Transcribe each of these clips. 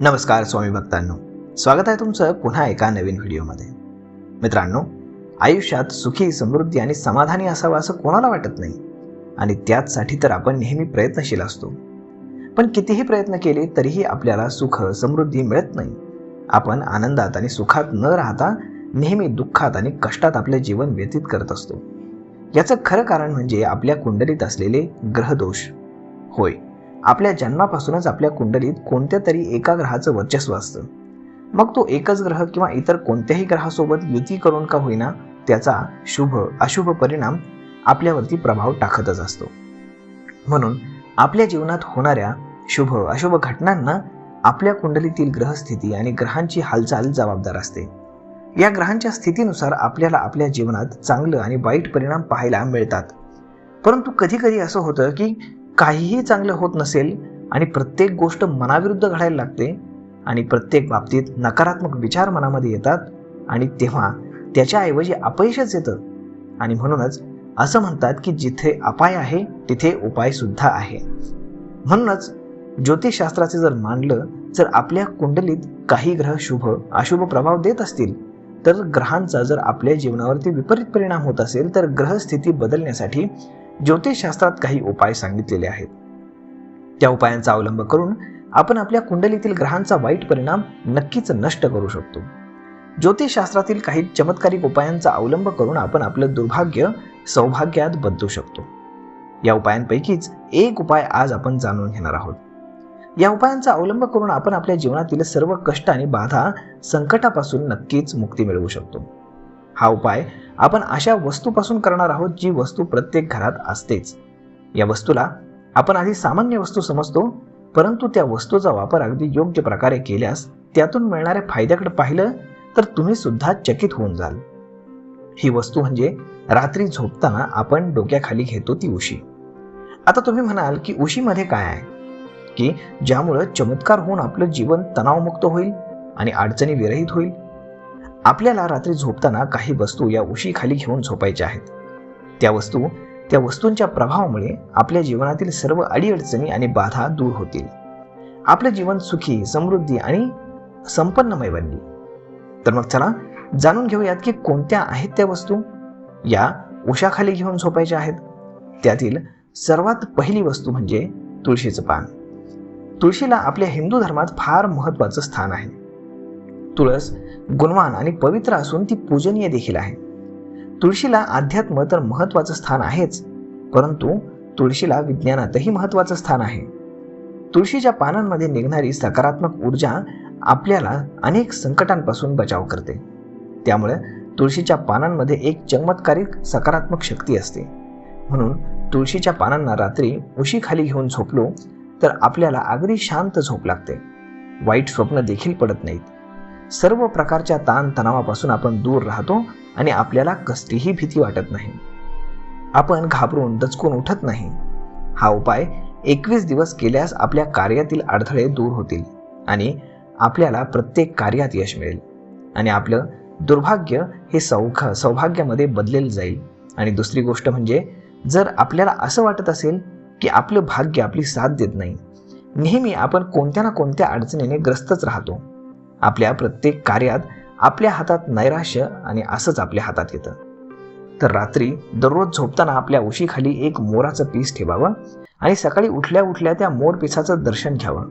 नमस्कार स्वामी भक्तांनो, स्वागत आहे तुमचं पुन्हा एका नवीन व्हिडिओमध्ये. मित्रांनो, आयुष्यात सुखी, समृद्धी आणि समाधानी असावं असं कोणाला वाटत नाही आणि त्याचसाठी तर आपण नेहमी प्रयत्नशील असतो. पण कितीही प्रयत्न केले तरीही आपल्याला सुख, समृद्धी मिळत नाही. आपण आनंदात आणि सुखात न राहता नेहमी दुःखात आणि कष्टात आपले जीवन व्यतीत करत असतो. याचं खरं कारण म्हणजे आपल्या कुंडलीत असलेले ग्रहदोष. होय, आपल्या जन्मापासूनच आपल्या कुंडलीत कोणत्या तरी एका ग्रहाचं वर्चस्व असतं. मग तो एकच ग्रह किंवा इतर कोणत्याही ग्रहासोबत युती करून का होईना त्याचा शुभ अशुभ परिणाम आपल्यावरती प्रभाव टाकतच असतो. म्हणून आपल्या जीवनात होणाऱ्या शुभ अशुभ घटनांना आपल्या कुंडलीतील ग्रहस्थिती आणि ग्रहांची हालचाल जबाबदार असते. या ग्रहांच्या स्थितीनुसार आपल्याला आपल्या जीवनात चांगलं आणि वाईट परिणाम पाहायला मिळतात. परंतु कधी कधी असं होतं की काहीही चांगलं होत नसेल आणि प्रत्येक गोष्ट मनाविरुद्ध घडायला लागते आणि प्रत्येक बाबतीत नकारात्मक विचार मनामध्ये येतात आणि तेव्हा त्याच्याऐवजी अपयशच येतं. आणि म्हणूनच असं म्हणतात की जिथे अपाय आहे तिथे उपाय सुद्धा आहे. म्हणूनच ज्योतिषशास्त्राचे जर मानलं, जर आपल्या कुंडलीत काही ग्रह शुभ अशुभ प्रभाव देत असतील तर ग्रहांचा जर आपल्या जीवनावरती विपरीत परिणाम होत असेल तर ग्रहस्थिती बदलण्यासाठी ज्योतिषशास्त्रात काही उपाय सांगितलेले आहेत. त्या उपायांचा अवलंब करून आपण आपल्या कुंडलीतील ग्रहांचा वाईट परिणाम नक्कीच नष्ट करू शकतो. ज्योतिषशास्त्रातील काही चमत्कारिक उपायांचा अवलंब करून आपण आपलं दुर्भाग्य सौभाग्यात बदलू शकतो. या उपायांपैकीच एक उपाय आज आपण जाणून घेणार आहोत. या उपायांचा अवलंब करून आपण आपल्या जीवनातील सर्व कष्ट आणि बाधा संकटापासून नक्कीच मुक्ती मिळवू शकतो. हा उपाय आपण अशा वस्तूपासून करणार आहोत जी वस्तू प्रत्येक घरात असतेच. या वस्तूला आपण आधी सामान्य वस्तू समजतो, परंतु त्या वस्तूचा वापर अगदी योग्य प्रकारे केल्यास त्यातून मिळणाऱ्या फायद्याकडे पाहिलं तर तुम्ही सुद्धा चकित होऊन जाल. ही वस्तू म्हणजे रात्री झोपताना आपण डोक्याखाली घेतो ती उशी. आता तुम्ही म्हणाल की उशीमध्ये काय आहे की ज्यामुळे चमत्कार होऊन आपलं जीवन तणावमुक्त होईल आणि अडचणी विरहित होईल. आपल्याला रात्री झोपताना काही वस्तू या उशीखाली घेऊन झोपायच्या आहेत. त्या वस्तूंच्या प्रभावामुळे आपल्या जीवनातील सर्व अडीअडचणी आणि बाधा दूर होतील. आपलं जीवन सुखी, समृद्धी आणि संपन्नमय बनली. तर मग चला जाणून घेऊयात की कोणत्या आहेत त्या वस्तू या उशाखाली घेऊन झोपायच्या आहेत. त्यातील सर्वात पहिली वस्तू म्हणजे तुळशीचं पान. तुळशीला आपल्या हिंदू धर्मात फार महत्त्वाचं स्थान आहे. तुळस गुणवान आणि पवित्र असून ती पूजनीय देखील आहे. तुळशीला अध्यात्म तर महत्त्वाचं स्थान आहेच, परंतु तुळशीला विज्ञानातही महत्त्वाचं स्थान आहे. तुळशीच्या पानांमध्ये निघणारी सकारात्मक ऊर्जा आपल्याला अनेक संकटांपासून बचाव करते. त्यामुळे तुळशीच्या पानांमध्ये एक चमत्कारिक सकारात्मक शक्ती असते. म्हणून तुळशीच्या पानांना रात्री उशीखाली घेऊन झोपलो तर आपल्याला अगदी शांत झोप लागते. वाईट स्वप्न देखील पडत नाहीत. सर्व प्रकारच्या ताण तणावापासून आपण दूर राहतो आणि आपल्याला कसलीही भीती वाटत नाही. आपण घाबरून दचकून उठत नाही. हा उपाय 21 दिवस केल्यास आपल्या कार्यातील अडथळे दूर होतील आणि आपल्याला प्रत्येक कार्यात यश मिळेल आणि आपलं दुर्भाग्य हे सौभाग्यामध्ये बदलेलं जाईल. आणि दुसरी गोष्ट म्हणजे जर आपल्याला असं वाटत असेल की आपलं भाग्य आपली साथ देत नाही, नेहमी आपण कोणत्या ना कोणत्या अडचणीने ग्रस्तच राहतो, आपल्या प्रत्येक कार्यात आपल्या हातात नैराश्य आणि असंच आपल्या हातात येतं, तर रात्री दररोज झोपताना आपल्या उशीखाली एक मोराचं पीस ठेवावं आणि सकाळी उठल्या उठल्या त्या मोर पिसाचं दर्शन घ्यावं.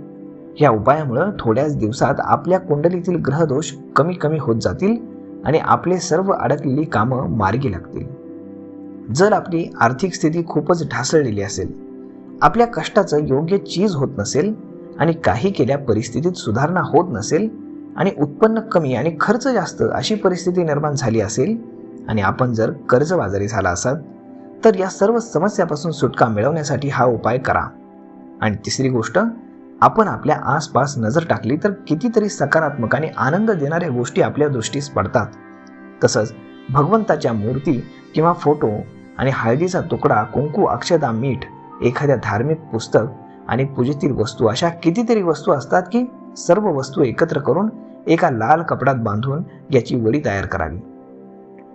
या उपायामुळं थोड्याच दिवसात आपल्या कुंडलीतील ग्रहदोष कमी कमी होत जातील आणि आपले सर्व अडकलेली कामं मार्गी लागतील. जर आपली आर्थिक स्थिती खूपच ढासळलेली असेल, आपल्या कष्टाचं योग्य चीज होत नसेल आणि काही केल्या परिस्थितीत सुधारणा होत नसेल आणि उत्पन्न कमी आणि खर्च जास्त अशी परिस्थिती निर्माण झाली असेल आणि आपण जर कर्जबाजारी झाला असाल तर या सर्व समस्यापासून सुटका मिळवण्यासाठी हा उपाय करा. आणि तिसरी गोष्ट, आपण आपल्या आसपास नजर टाकली तर कितीतरी सकारात्मक आणि आनंद देणाऱ्या गोष्टी आपल्या दृष्टीस पडतात. तसंच भगवंताच्या मूर्ती किंवा फोटो आणि हळदीचा तुकडा, कुंकू, अक्षदा, मीठ, एखाद्या धार्मिक पुस्तक आणि पूजेतील वस्तू अशा कितीतरी वस्तू असतात की सर्व वस्तू एकत्र करून एका लाल कपड्यात बांधून याची वडी तयार करावी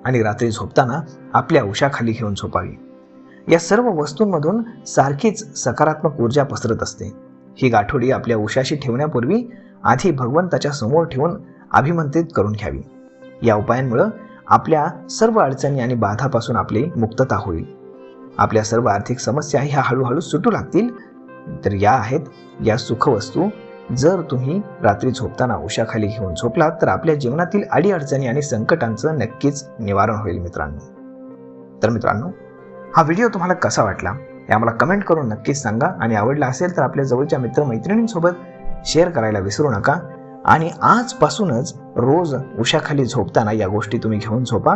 आणि रात्री झोपताना आपल्या उशाखाली घेऊन झोपावी. या सर्व वस्तूंमधून सारखीच सकारात्मक ऊर्जा पसरत असते. ही गाठोडी आपल्या उशाशी ठेवण्यापूर्वी आधी भगवंताच्या समोर ठेवून अभिमंत्रित करून घ्यावी. या उपायांमुळे आपल्या सर्व अडचणी आणि बाधापासून आपली मुक्तता होईल. आपल्या सर्व आर्थिक समस्या ह्या हळूहळू सुटू लागतील. तर या आहेत या सुखवस्तू. जर तुम्ही रात्री झोपताना उशाखाली घेऊन झोपलात तर आपल्या जीवनातील अडीअडचणी आणि संकटांचं नक्कीच निवारण होईल मित्रांनो. तर मित्रांनो, हा व्हिडिओ तुम्हाला कसा वाटला हे आम्हाला कमेंट करून नक्कीच सांगा. आणि आवडला असेल तर आपल्या जवळच्या मित्रमैत्रिणींसोबत शेअर करायला विसरू नका. आणि आजपासूनच रोज उशाखाली झोपताना या गोष्टी तुम्ही घेऊन झोपा.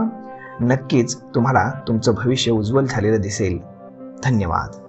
नक्कीच तुम्हाला तुमचं भविष्य उज्ज्वल झालेलं दिसेल. धन्यवाद.